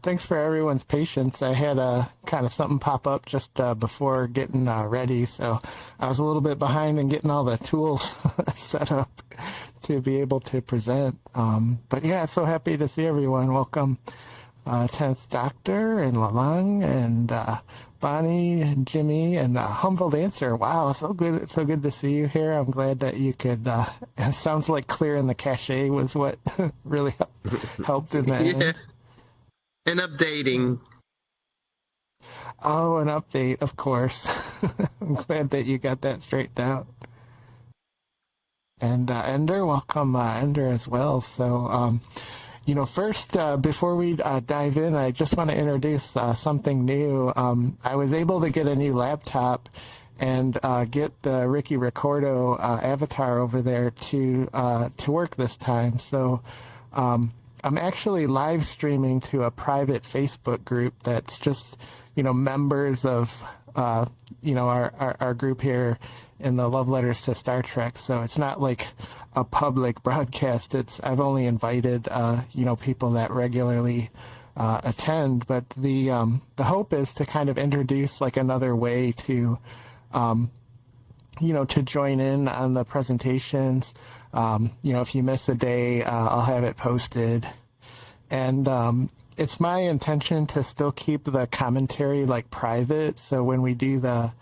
Thanks for everyone's patience. I had kind of something pop up just before getting ready, so I was a little bit behind in getting all the tools set up to be able to present. But yeah, so happy to see everyone. Welcome, 10th Doctor and Lalang and Bonnie and Jimmy and Humble Dancer. Wow, so good to see you here. I'm glad that you could. It sounds like clearing the cache was what really helped in that. Yeah, and updating. Oh, an update, of course. I'm glad that you got that straightened out. And Ender, welcome, Ender, as well. So, first, before we dive in, I just want to introduce something new. I was able to get a new laptop and get the Ricky Ricordo avatar over there to work this time. So I'm actually live streaming to a private Facebook group that's just, members of, our group here in the Love Letters to Star Trek. So it's not like a public broadcast. I've only invited, people that regularly attend. But the hope is to kind of introduce like another way to, to join in on the presentations. If you miss a day, I'll have it posted. And it's my intention to still keep the commentary like private. So when we do the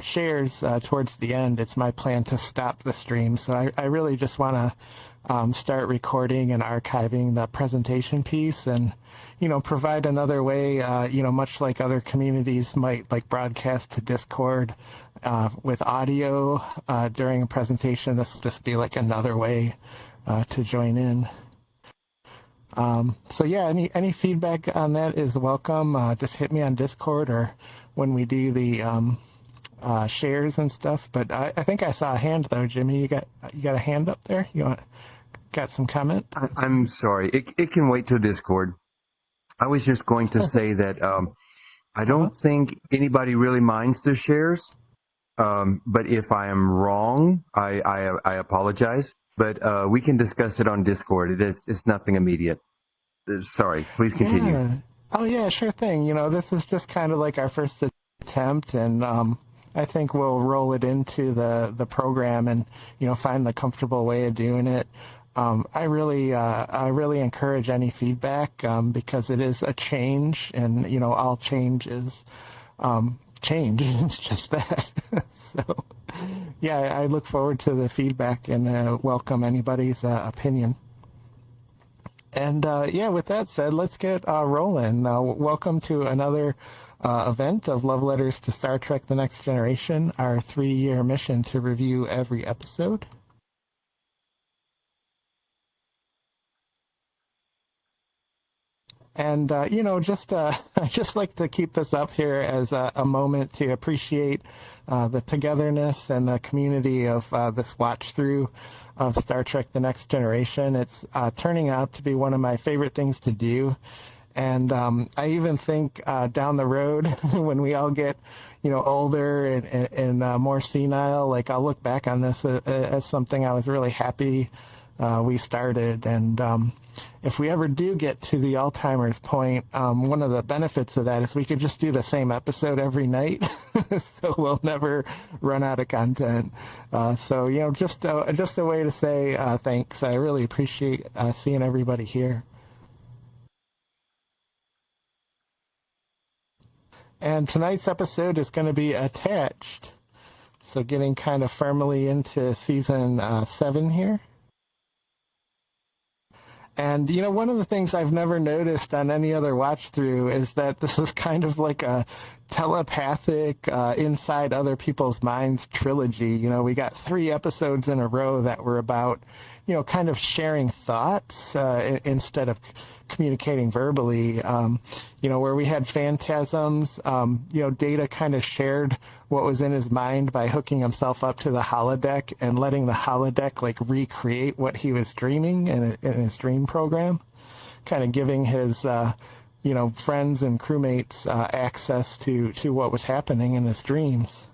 shares towards the end, it's my plan to stop the stream. So I really just want to start recording and archiving the presentation piece and, provide another way, much like other communities might like broadcast to Discord with audio during a presentation. This will just be like another way to join in. So yeah, any feedback on that is welcome. Just hit me on Discord or when we do the shares and stuff. But I think I saw a hand though, Jimmy. You got a hand up there? Got some comment? I'm sorry. It can wait till Discord. I was just going to say that I don't think anybody really minds the shares. But if I am wrong, I apologize. But we can discuss it on Discord. It's nothing immediate. Sorry. Please continue. Yeah. Oh yeah, sure thing. This is just kind of like our first attempt, and I think we'll roll it into the program and find the comfortable way of doing it. I really encourage any feedback because it is a change, and all change is change. It's just that. So yeah, I look forward to the feedback and welcome anybody's opinion. And with that said, let's get rolling. Welcome to another event of Love Letters to Star Trek The Next Generation, our 3-year mission to review every episode. And, I just like to keep this up here as a moment to appreciate the togetherness and the community of this watch through of Star Trek The Next Generation. It's turning out to be one of my favorite things to do. And I even think down the road when we all get, older and more senile, like I'll look back on this as something I was really happy we started. And if we ever do get to the Alzheimer's point, one of the benefits of that is we could just do the same episode every night, so we'll never run out of content. So just a way to say thanks. I really appreciate seeing everybody here. And tonight's episode is going to be Attached. So getting kind of firmly into season 7 here. And, one of the things I've never noticed on any other watch through is that this is kind of like a telepathic, inside other people's minds trilogy. We got 3 episodes in a row that were about, kind of sharing thoughts instead of communicating verbally, where we had phantasms, Data kind of shared what was in his mind by hooking himself up to the holodeck and letting the holodeck like recreate what he was dreaming in his dream program, kind of giving his, friends and crewmates access to what was happening in his dreams.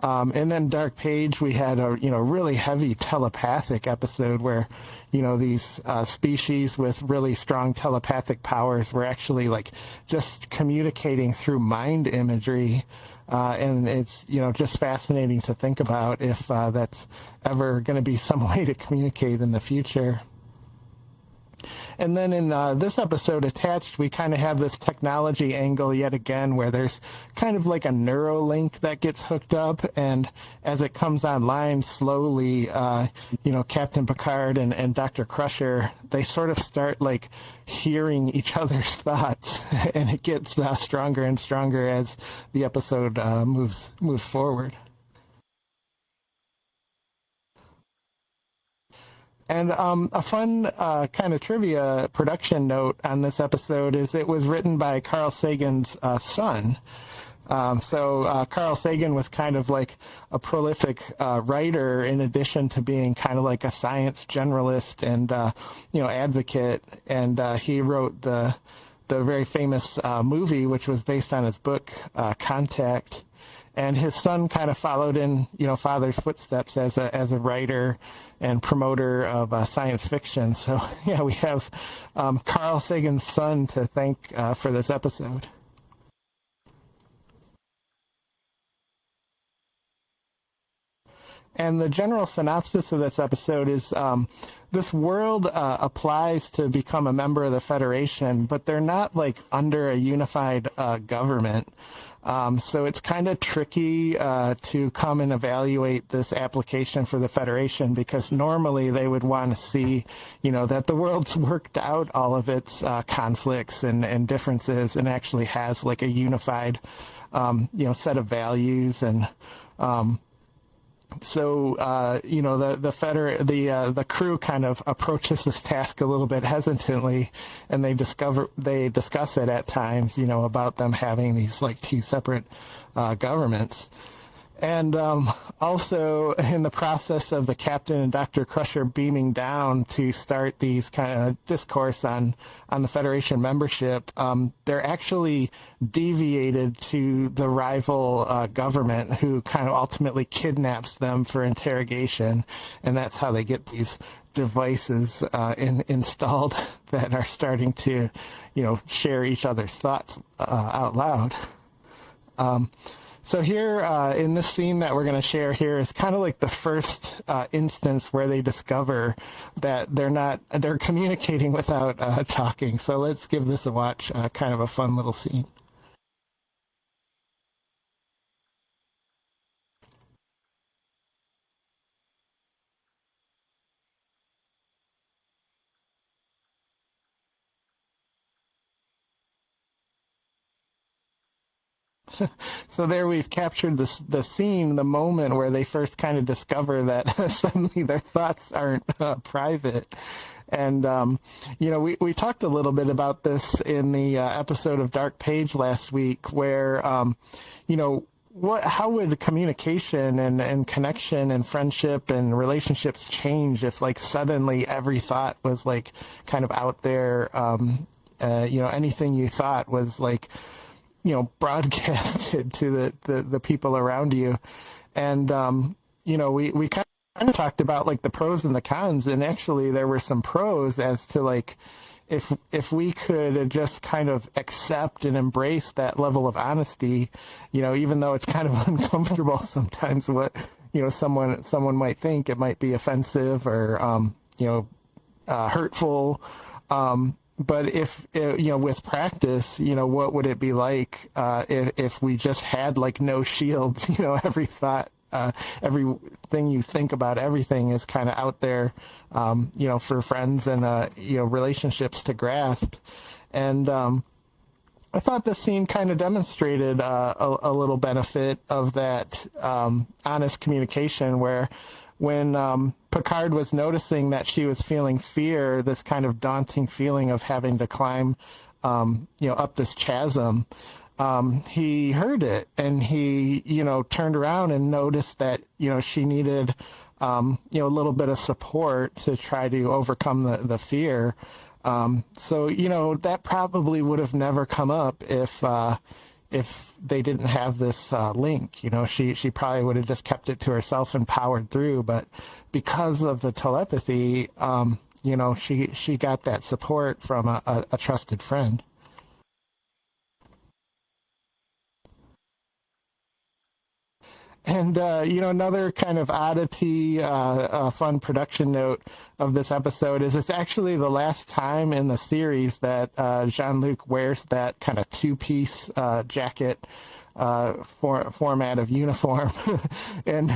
And then Dark Page, we had a really heavy telepathic episode where these species with really strong telepathic powers were actually like just communicating through mind imagery. And it's just fascinating to think about if that's ever going to be some way to communicate in the future. And then in this episode attached, we kind of have this technology angle yet again where there's kind of like a Neuralink that gets hooked up, and as it comes online slowly, Captain Picard and Dr. Crusher, they sort of start like hearing each other's thoughts, and it gets stronger and stronger as the episode moves forward. And a fun kind of trivia production note on this episode is it was written by Carl Sagan's son. So Carl Sagan was kind of like a prolific writer in addition to being kind of like a science generalist and advocate. And he wrote the very famous movie, which was based on his book Contact. And his son kind of followed in, father's footsteps as a writer and promoter of science fiction. So, yeah, we have Carl Sagan's son to thank for this episode. And the general synopsis of this episode is this world applies to become a member of the Federation, but they're not like under a unified government. So it's kind of tricky to come and evaluate this application for the Federation, because normally they would want to see, that the world's worked out all of its conflicts and differences and actually has like a unified, set of values. And so the crew kind of approaches this task a little bit hesitantly, and they discuss it at times, about them having these like two separate governments. And also in the process of the captain and Dr. Crusher beaming down to start these kind of discourse on the Federation membership, they're actually deviated to the rival government, who kind of ultimately kidnaps them for interrogation. And that's how they get these devices installed that are starting to, share each other's thoughts out loud. So here in this scene that we're going to share here is kind of like the first instance where they discover that they're communicating without talking. So let's give this a watch, kind of a fun little scene. So there we've captured the scene, the moment where they first kind of discover that suddenly their thoughts aren't private. And, we talked a little bit about this in the episode of Dark Page last week where, how would communication and connection and friendship and relationships change if like suddenly every thought was like kind of out there, anything you thought was like, broadcasted to the people around you. And, we kind of talked about like the pros and the cons, and actually there were some pros as to like, if we could just kind of accept and embrace that level of honesty, even though it's kind of uncomfortable sometimes what, someone might think, it might be offensive or, hurtful. But if, with practice, what would it be like if we just had like no shields, every thought, everything you think about everything is kind of out there, for friends and, relationships to grasp. And I thought this scene kind of demonstrated a little benefit of that honest communication where when Picard was noticing that she was feeling fear, this kind of daunting feeling of having to climb, up this chasm, he heard it, and he, turned around and noticed that, she needed, a little bit of support to try to overcome the fear. So, that probably would have never come up if, if they didn't have this link. You know, she probably would have just kept it to herself and powered through. But because of the telepathy, you know, she got that support from a trusted friend. And, you know, another kind of oddity, fun production note of this episode is it's actually the last time in the series that Jean-Luc wears that kind of two-piece jacket format of uniform. And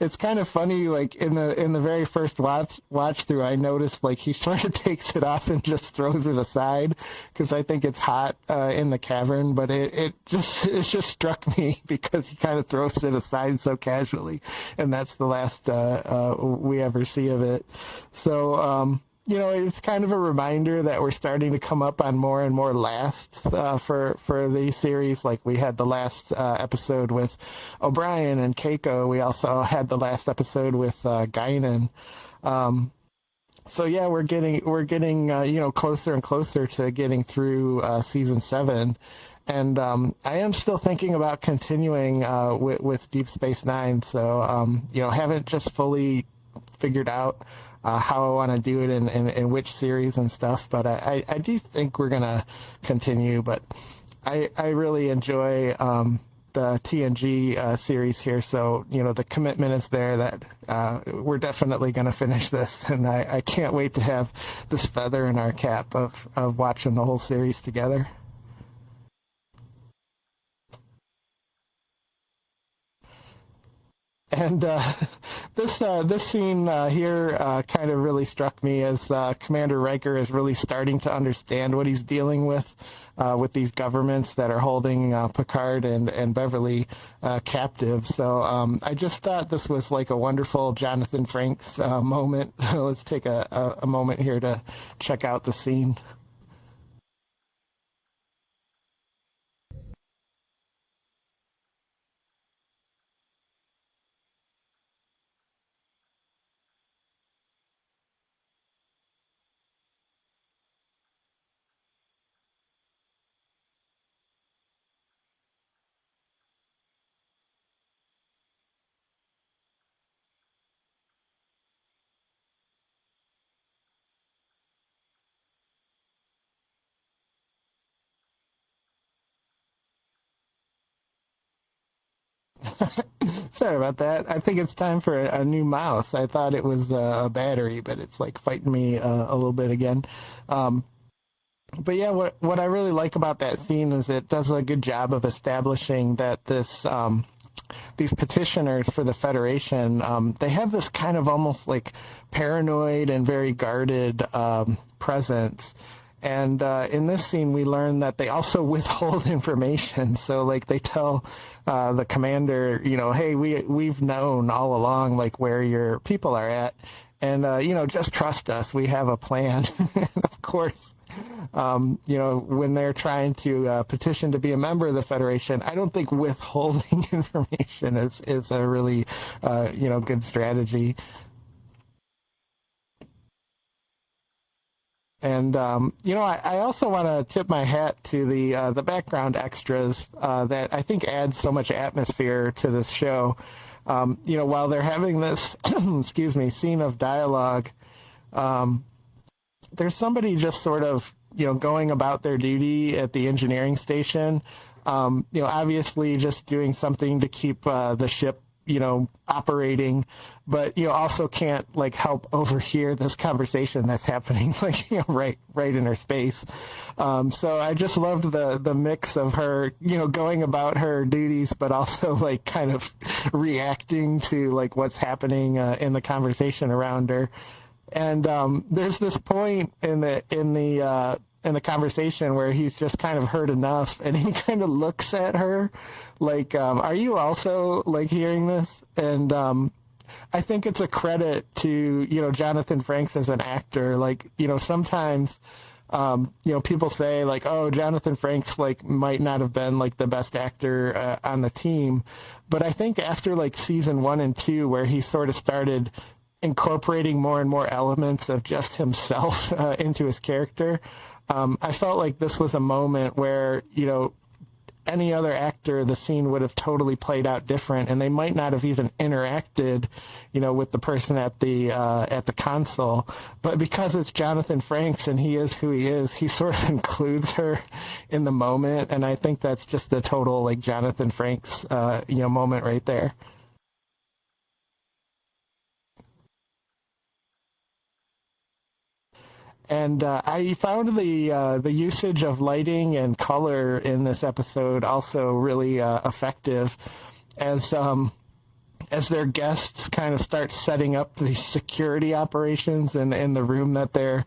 it's kind of funny, like in the very first watch through, I noticed like he sort of takes it off and just throws it aside because I think it's hot in the cavern, but it just struck me because he kind of throws it aside so casually, and that's the last we ever see of it. So you know, it's kind of a reminder that we're starting to come up on more and more lasts for the series. Like we had the last episode with O'Brien and Keiko. We also had the last episode with Guinan. So yeah, we're getting you know, closer and closer to getting through season 7. And I am still thinking about continuing with Deep Space Nine. So you know, haven't just fully figured out how I want to do it in which series and stuff, but I do think we're going to continue. But I really enjoy the TNG series here, so, you know, the commitment is there that we're definitely going to finish this, and I can't wait to have this feather in our cap of watching the whole series together. And this scene here kind of really struck me as Commander Riker is really starting to understand what he's dealing with these governments that are holding Picard and Beverly captive. So I just thought this was like a wonderful Jonathan Frakes moment. Let's take a moment here to check out the scene. Sorry about that. I think it's time for a new mouse. I thought it was a battery, but it's like fighting me a little bit again. But yeah, what I really like about that scene is it does a good job of establishing that these petitioners for the Federation, they have this kind of almost like paranoid and very guarded presence. And in this scene, we learn that they also withhold information. So, like, they tell the commander, you know, hey, we've known all along, like, where your people are at. And, you know, just trust us. We have a plan. And of course, you know, when they're trying to petition to be a member of the Federation, I don't think withholding information is a really, you know, good strategy. And you know, I also want to tip my hat to the background extras that I think add so much atmosphere to this show. You know, while they're having this, excuse me, scene of dialogue, there's somebody just sort of, you know, going about their duty at the engineering station. You know, obviously just doing something to keep the ship, you know, operating, but you know, also can't like help overhear this conversation that's happening, like, you know, right in her space. So I just loved the mix of her, you know, going about her duties, but also like kind of reacting to like what's happening in the conversation around her. And there's this point in the conversation where he's just kind of heard enough, and he kind of looks at her like, are you also like hearing this? And I think it's a credit to, you know, Jonathan Frakes as an actor. Like, you know, sometimes you know, people say like, oh, Jonathan Frakes like might not have been like the best actor on the team, but I think after like season 1 and 2, where he sort of started incorporating more and more elements of just himself into his character, I felt like this was a moment where, you know, any other actor, the scene would have totally played out different, and they might not have even interacted, with the person at the console. But because it's Jonathan Frakes and he is who he is, he sort of includes her in the moment, and I think that's just a total like Jonathan Frakes, moment right there. And I found the usage of lighting and color in this episode also really effective, as their guests kind of start setting up these security operations in the room that they're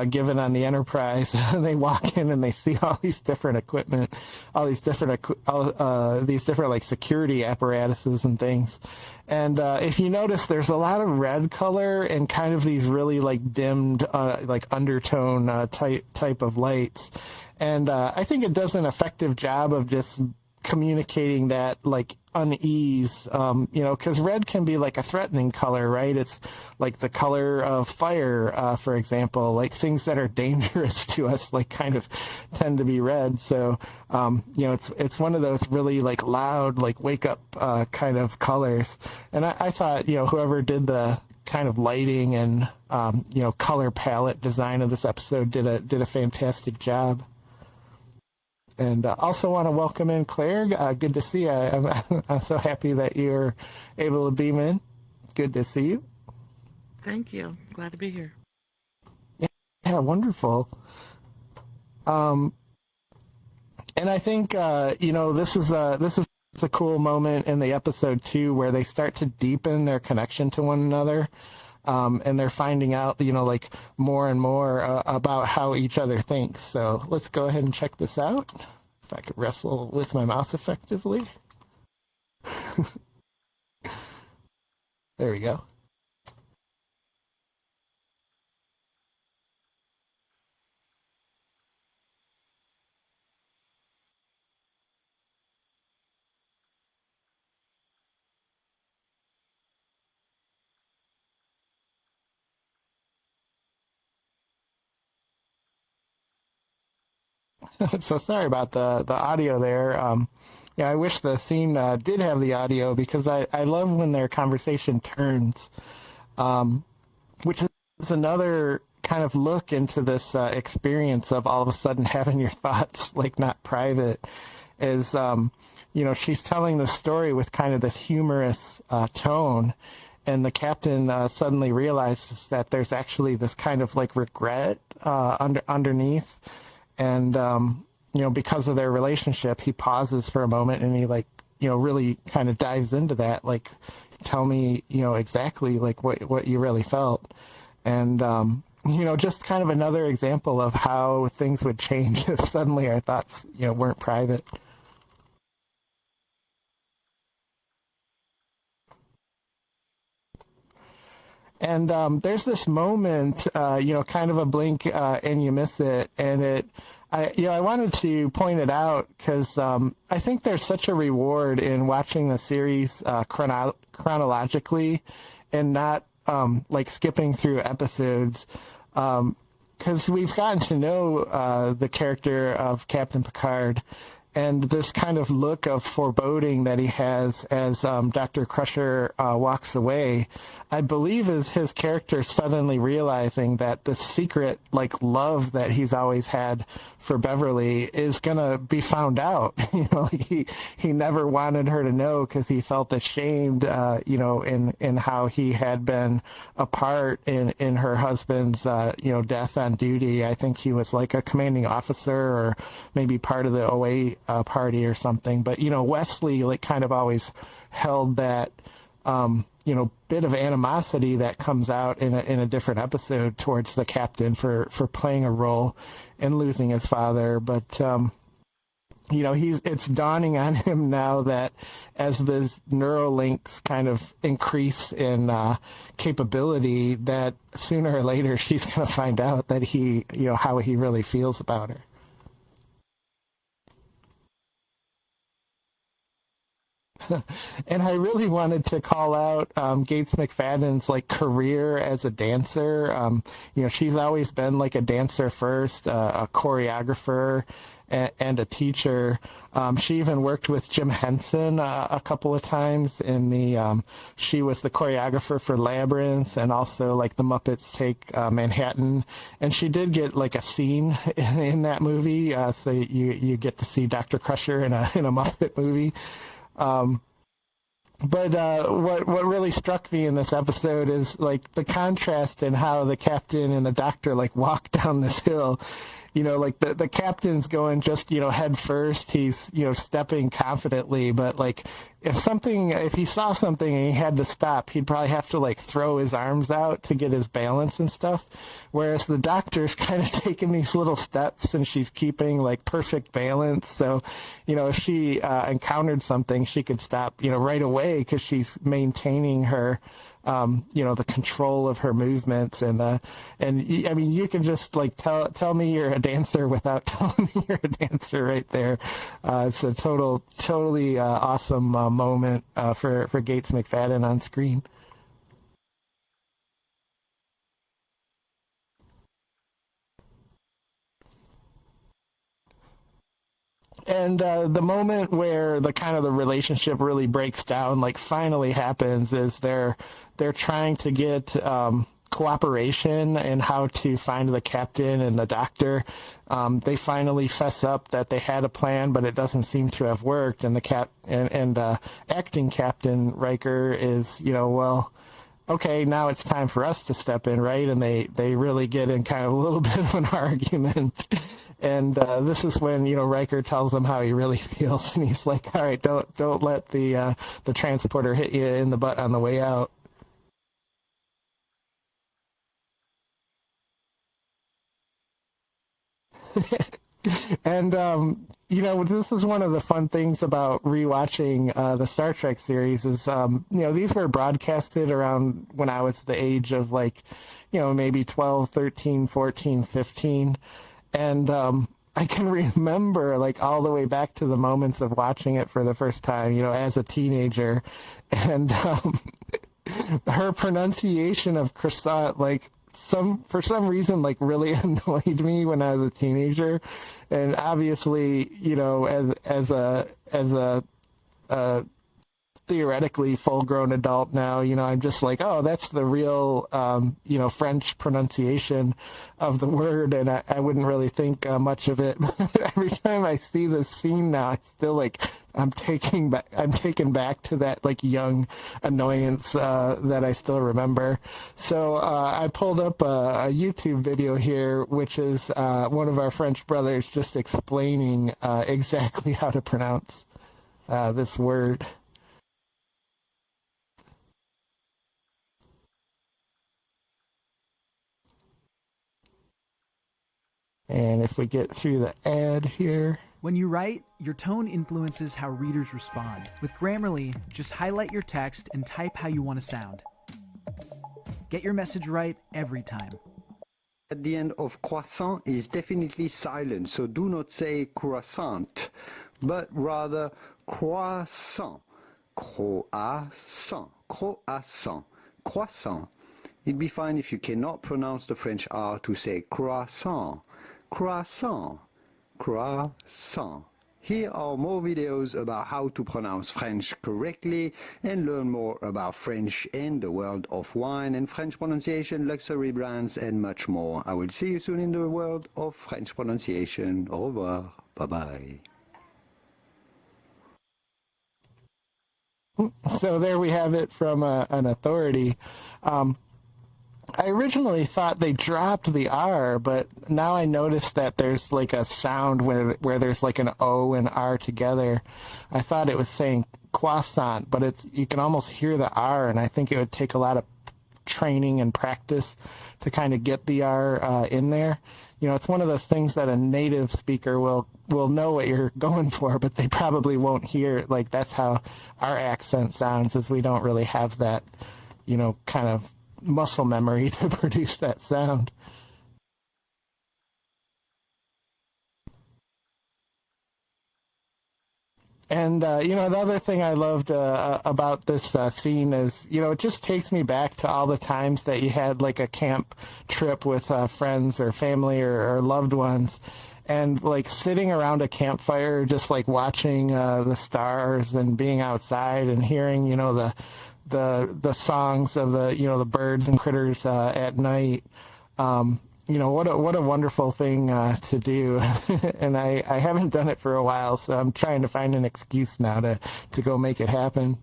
given on the Enterprise. They walk in and they see all these different equipment, all these different like security apparatuses and things. And if you notice, there's a lot of red color and kind of these really like dimmed, like undertone type of lights. And I think it does an effective job of just communicating that like unease, because red can be like a threatening color, right? It's like the color of fire, for example, like things that are dangerous to us, like kind of tend to be red. So, it's one of those really like loud, like wake up kind of colors. And I thought, whoever did the kind of lighting and, color palette design of this episode did a fantastic job. And also want to welcome in Claire. Good to see you. I'm so happy that you're able to beam in. Good to see you. Thank you. Glad to be here. Yeah, wonderful. And I think this is a cool moment in the episode too, where they start to deepen their connection to one another. And they're finding out, like more and more about how each other thinks. So let's go ahead and check this out. If I could wrestle with my mouse effectively. There we go. So sorry about the audio there. I wish the scene did have the audio, because I love when their conversation turns, which is another kind of look into this experience of all of a sudden having your thoughts like not private. Is she's telling the story with kind of this humorous tone, and the captain suddenly realizes that there's actually this kind of like regret underneath. And, because of their relationship, he pauses for a moment and he really kind of dives into that. Like, tell me, exactly like what you really felt. And, just kind of another example of how things would change if suddenly our thoughts, weren't private. And there's this moment, kind of a blink and you miss it. And I wanted to point it out because I think there's such a reward in watching the series chronologically and not like skipping through episodes. Because we've gotten to know the character of Captain Picard, and this kind of look of foreboding that he has as Dr. Crusher walks away, I believe is his character suddenly realizing that the secret, like, love that he's always had for Beverly is going to be found out. He never wanted her to know because he felt ashamed, in how he had been a part in her husband's, death on duty. I think he was like a commanding officer or maybe part of the OA party or something. But, Wesley, like, kind of always held that, bit of animosity that comes out in a different episode towards the captain for playing a role in losing his father. But, it's dawning on him now that as the Neuralinks kind of increase in capability, that sooner or later she's going to find out that he, how he really feels about her. And I really wanted to call out Gates McFadden's like career as a dancer. She's always been like a dancer first, a choreographer, and a teacher. She even worked with Jim Henson a couple of times in the. She was the choreographer for Labyrinth and also like the Muppets Take Manhattan, and she did get like a scene in that movie. So you get to see Dr. Crusher in a Muppet movie. But what really struck me in this episode is like the contrast in how the captain and the doctor like walk down this hill. Like the captain's going just, head first. He's, stepping confidently, but like if he saw something and he had to stop, he'd probably have to like throw his arms out to get his balance and stuff. Whereas the doctor's kind of taking these little steps and she's keeping like perfect balance. So, if she encountered something, she could stop, right away because she's maintaining her the control of her movements and I mean, you can just like tell me you're a dancer without telling me you're a dancer right there. It's a totally awesome moment for Gates McFadden on screen. And the moment where the kind of the relationship really breaks down, like finally happens, is they're trying to get cooperation and how to find the captain and the doctor. They finally fess up that they had a plan, but it doesn't seem to have worked. And the acting Captain Riker is, well, okay, now it's time for us to step in, right? And they really get in kind of a little bit of an argument. And this is when, Riker tells him how he really feels, and he's like, all right, don't let the transporter hit you in the butt on the way out. And this is one of the fun things about rewatching the Star Trek series is these were broadcasted around when I was the age of like maybe 12, 13, 14, 15, and I can remember like all the way back to the moments of watching it for the first time as a teenager, and her pronunciation of croissant like for some reason like really annoyed me when I was a teenager. And obviously as a theoretically full-grown adult now, I'm just like, oh, that's the real French pronunciation of the word, and I wouldn't really think much of it. Every time I see this scene now, I feel like I'm taken back to that like young annoyance that I still remember. So I pulled up a YouTube video here, which is one of our French brothers just explaining exactly how to pronounce this word. And if we get through the ad here. When you write, your tone influences how readers respond. With Grammarly, just highlight your text and type how you want to sound. Get your message right every time. At the end of croissant is definitely silent, so do not say croissant, but rather croissant. Croissant, croissant, croissant. It'd be fine if you cannot pronounce the French R to say croissant. Croissant, croissant. Here are more videos about how to pronounce French correctly and learn more about French and the world of wine and French pronunciation, luxury brands, and much more. I will see you soon in the world of French pronunciation. Au revoir. Bye-bye. So there we have it from an authority. I originally thought they dropped the R, but now I noticed that there's like a sound where there's like an O and R together. I thought it was saying croissant, but you can almost hear the R, and I think it would take a lot of training and practice to kind of get the R in there. It's one of those things that a native speaker will know what you're going for, but they probably won't hear. Like that's how our accent sounds, is we don't really have that, kind of muscle memory to produce that sound. And, the other thing I loved about this scene is, it just takes me back to all the times that you had like a camp trip with friends or family or loved ones. And like sitting around a campfire, just like watching the stars and being outside and hearing, the songs of the birds and critters at night. What a wonderful thing to do. And I haven't done it for a while, so I'm trying to find an excuse now to go make it happen.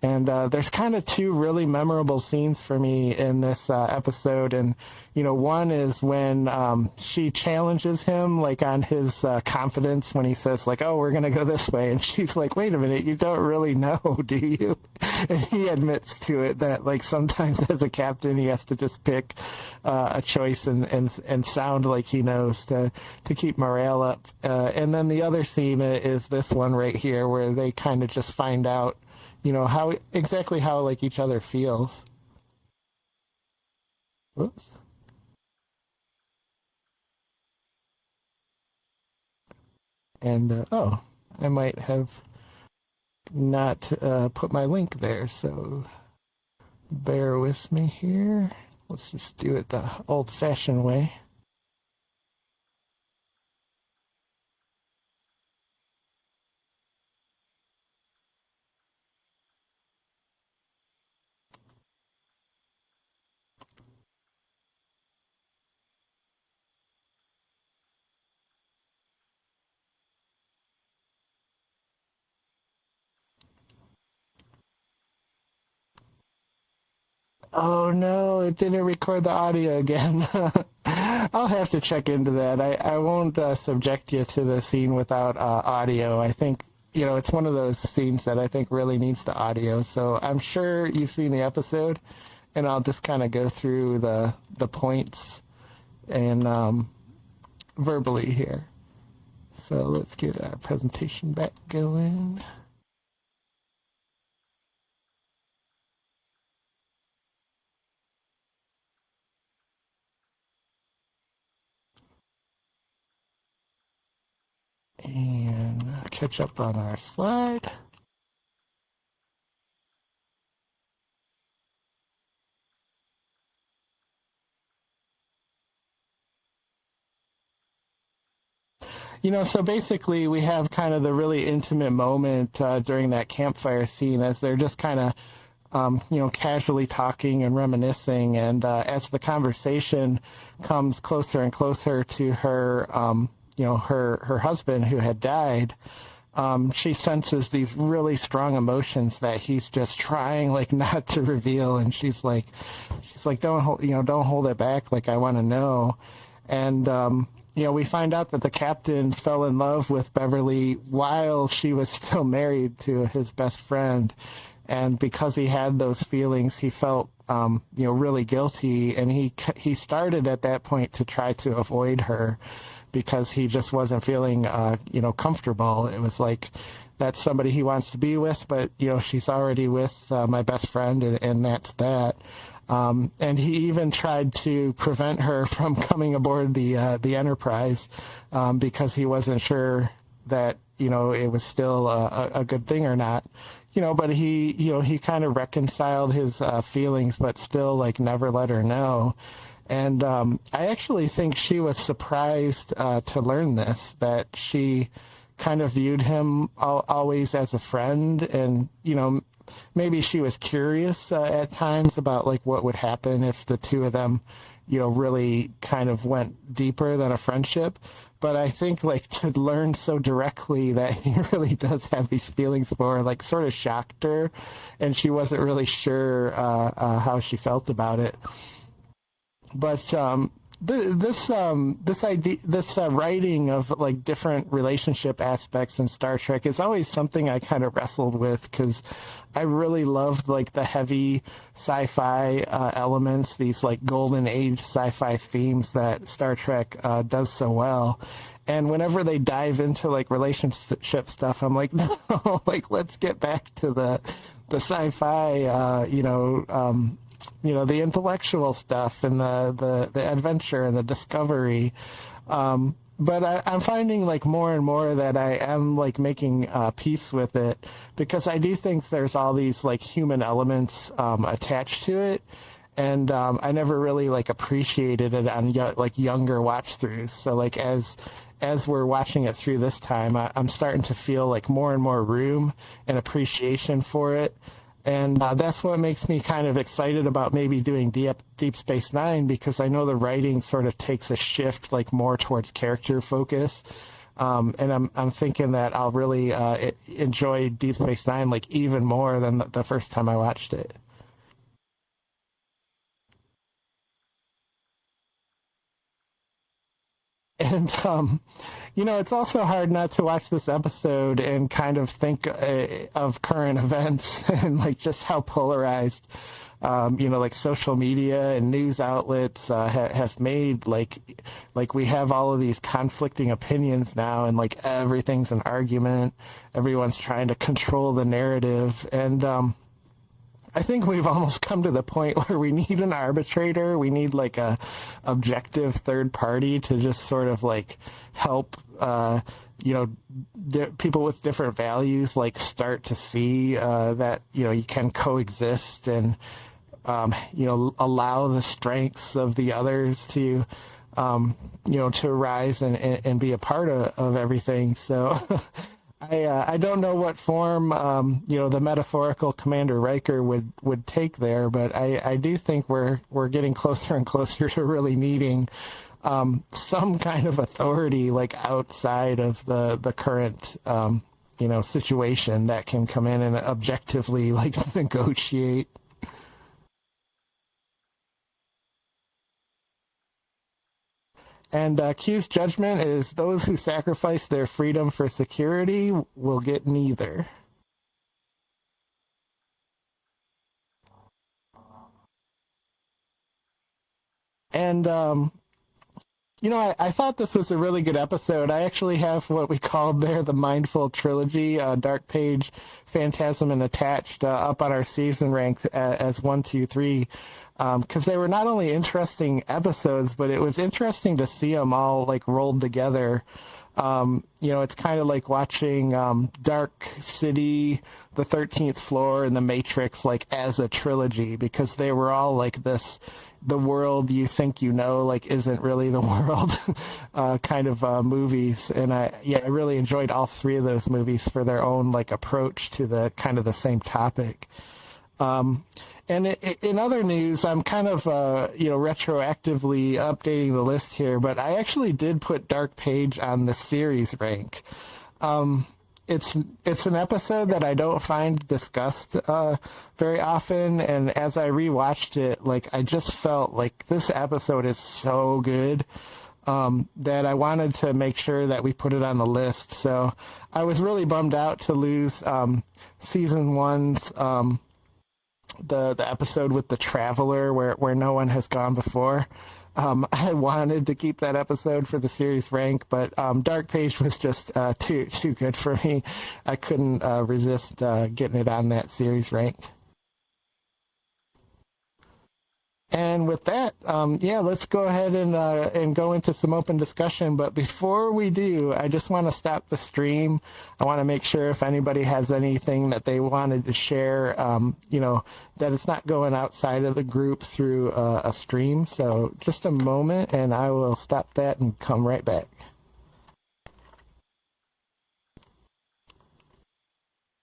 And there's kind of two really memorable scenes for me in this episode. And, one is when she challenges him, like, on his confidence when he says, like, oh, we're going to go this way. And she's like, wait a minute, you don't really know, do you? And he admits to it that, like, sometimes as a captain, he has to just pick a choice and sound like he knows to keep morale up. And then the other scene is this one right here where they kind of just find out, how exactly how like each other feels. Whoops. And I might have not put my link there, so bear with me here. Let's just do it the old-fashioned way. Oh no, it didn't record the audio again. I'll have to check into that. I won't subject you to the scene without audio. I think, it's one of those scenes that I think really needs the audio. So I'm sure you've seen the episode, and I'll just kind of go through the points and verbally here. So let's get our presentation back going. And catch up on our slide. So basically we have kind of the really intimate moment during that campfire scene as they're just kind of casually talking and reminiscing. And as the conversation comes closer and closer to her, her husband who had died, she senses these really strong emotions that he's just trying like not to reveal. And she's like, don't hold it back. Like, I want to know. And, we find out that the captain fell in love with Beverly while she was still married to his best friend. And because he had those feelings, he felt, really guilty. And he started at that point to try to avoid her because he just wasn't feeling, comfortable. It was like, that's somebody he wants to be with, but, she's already with my best friend, and that's that. And he even tried to prevent her from coming aboard the Enterprise because he wasn't sure that, it was still a good thing or not. But he kind of reconciled his feelings, but still, like, never let her know. And I actually think she was surprised to learn this, that she kind of viewed him always as a friend. And, maybe she was curious at times about, like, what would happen if the two of them, really kind of went deeper than a friendship. But I think, like, to learn so directly that he really does have these feelings for her, like, sort of shocked her. And she wasn't really sure how she felt about it. But this writing of like different relationship aspects in Star Trek is always something I kind of wrestled with because I really loved like the heavy sci-fi elements, these like golden age sci-fi themes that Star Trek does so well. And whenever they dive into like relationship stuff, I'm like, no, like let's get back to the sci-fi, the intellectual stuff and the adventure and the discovery. But I'm finding like more and more that I am like making peace with it, because I do think there's all these like human elements attached to it, and I never really like appreciated it on like younger watch throughs. So like as we're watching it through this time, I'm starting to feel like more and more room and appreciation for it. And that's what makes me kind of excited about maybe doing Deep Space Nine, because I know the writing sort of takes a shift like more towards character focus. And I'm thinking that I'll really enjoy Deep Space Nine like even more than the first time I watched it. And, it's also hard not to watch this episode and kind of think of current events and like just how polarized, like social media and news outlets have made like we have all of these conflicting opinions now, and like everything's an argument. Everyone's trying to control the narrative. And, I think we've almost come to the point where we need an arbitrator. We need like a objective third party to just sort of like help, people with different values like start to see that, you can coexist and, allow the strengths of the others to, to rise and be a part of everything. So I don't know what form, the metaphorical Commander Riker would take there, but I do think we're getting closer and closer to really needing some kind of authority like outside of the current, situation that can come in and objectively like negotiate. And Q's judgment is those who sacrifice their freedom for security will get neither. And, I thought this was a really good episode. I actually have what we called there the Mindful Trilogy, Dark Page, Phantasm, and Attached up on our season rank as 1, 2, 3. Because they were not only interesting episodes, but it was interesting to see them all like rolled together. It's kind of like watching Dark City, The 13th Floor, and The Matrix like as a trilogy, because they were all like this, the world you think like isn't really the world kind of movies. And I really enjoyed all three of those movies for their own like approach to the kind of the same topic. And in other news, I'm kind of, retroactively updating the list here, but I actually did put Dark Page on the series rank. It's an episode that I don't find discussed very often, and as I rewatched it, like I just felt like this episode is so good that I wanted to make sure that we put it on the list. So I was really bummed out to lose season 1's the episode with the Traveler where no one has gone before. I wanted to keep that episode for the series rank, but Dark Page was just too good for me. I couldn't resist getting it on that series rank. And with that, let's go ahead and go into some open discussion. But before we do, I just want to stop the stream. I want to make sure if anybody has anything that they wanted to share, that it's not going outside of the group through a stream. So just a moment, and I will stop that and come right back.